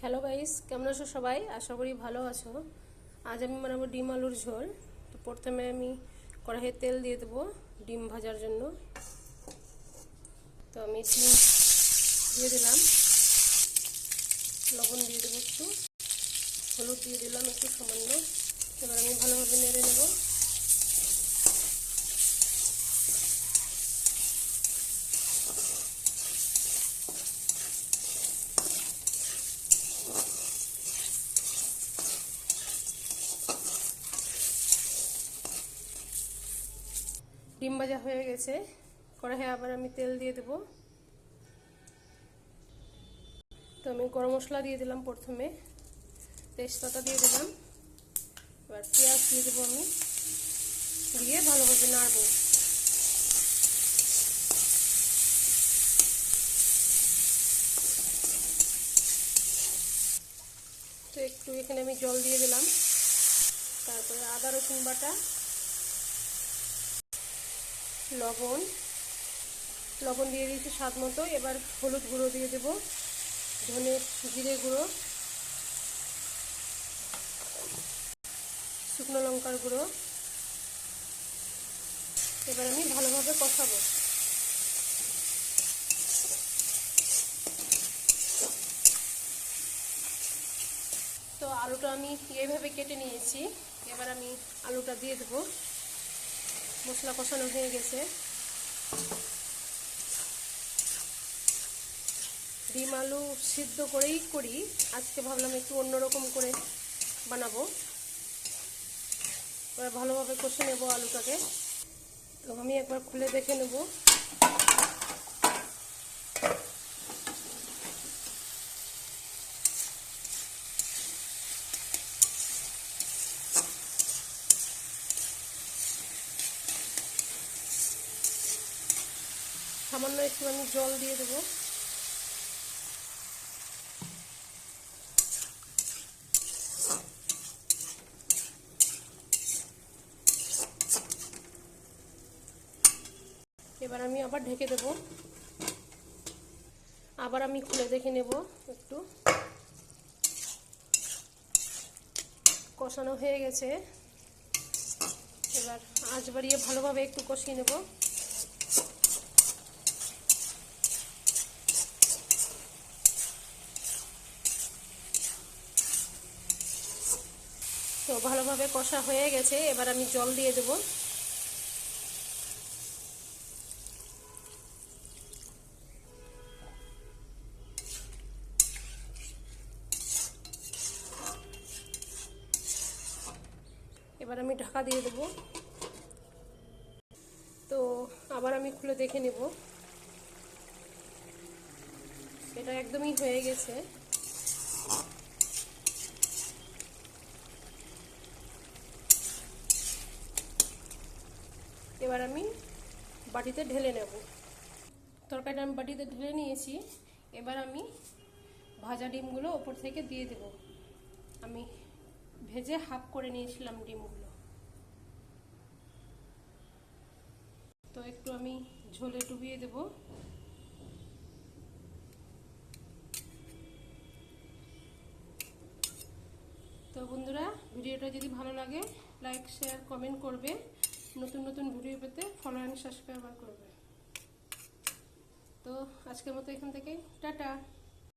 Hello guys, কেমন আছো সবাই? আশা করি ভালো আছো। আজ আমি বানাবো ডিম আলুর ঝোল। তো প্রথমে আমি কড়াইয়ে তেল দিয়ে দেবো ডিম ভাজার জন্য। তো আমি ডিম দিয়ে দিলাম, লবণ দিয়ে দেবো একটু, হলুদ দিয়ে দিলাম একটু সামান্য। এবার আমি ভালোভাবে নেড়ে নেব। ডিম ভাজা হয়ে গেছে, কড়াইয়ে আবার আমি তেল দিয়ে দেবো। তো আমি গরম মশলা দিয়ে দিলাম, প্রথমে তেজপাতা দিয়ে দিলাম, এবার পেঁয়াজ দিয়ে দেবো আমি, দিয়ে ভালোভাবে নাড়বো। তো একটু এখানে আমি জল দিয়ে দিলাম, তারপরে আদা রসুন বাটা, লবণ দিয়ে দিয়েছি স্বাদ মতো। এবার হলুদ গুঁড়ো দিয়ে দেব, ধনে জিরে গুঁড়ো, শুকনো লঙ্কার গুঁড়ো। এবার আমি ভালোভাবে কষাবো। তো আলুটা আমি এইভাবে কেটে নিয়েছি, এবার আমি আলুটা দিয়ে দেব। মশলা কষানো হয়ে গেছে। ডিম আলু সিদ্ধ করেই করি, আজকে ভাবলাম একটু অন্যরকম করে বানাবো। এবার ভালোভাবে কষে নেব আলুটাকে। তো আমি একবার খুলে দেখে নেব। সামান্য একটু আমি জল দিয়ে দেবো। এবার আমি আবার ঢেকে দেব। আবার আমি খুলে দেখে নেব একটু। কষানো হয়ে গেছে, এবার আঁচ বাড়িয়ে ভালোভাবে একটু কষিয়ে নেব। তো ভালোভাবে কষা হয়ে গেছে, এবার আমি জল দিয়ে দেব। এবার আমি ঢাকা দিয়ে দেব। তো আবার আমি খুলে দেখে নেব, এটা একদমই হয়ে গেছে। এবার আমি বাটিতে ঢেলে নেব। তরকারিটা আমি বাটিতে ঢেলে নিয়েছি। এবার আমি ভাজা ডিমগুলো ওপর থেকে দিয়ে দেব। আমি ভেজে হাফ করে নিয়েছিলাম ডিমগুলো। তো একটু আমি ঝোলে ডুবিয়ে দেব। তো বন্ধুরা, ভিডিওটা যদি ভালো লাগে লাইক শেয়ার কমেন্ট করবে। নতুন নতুন ভিডিও পেতে ফলো অ্যান্ড সাবস্ক্রাইব করবে। তো আজকের মতো এখান থেকে টাটা।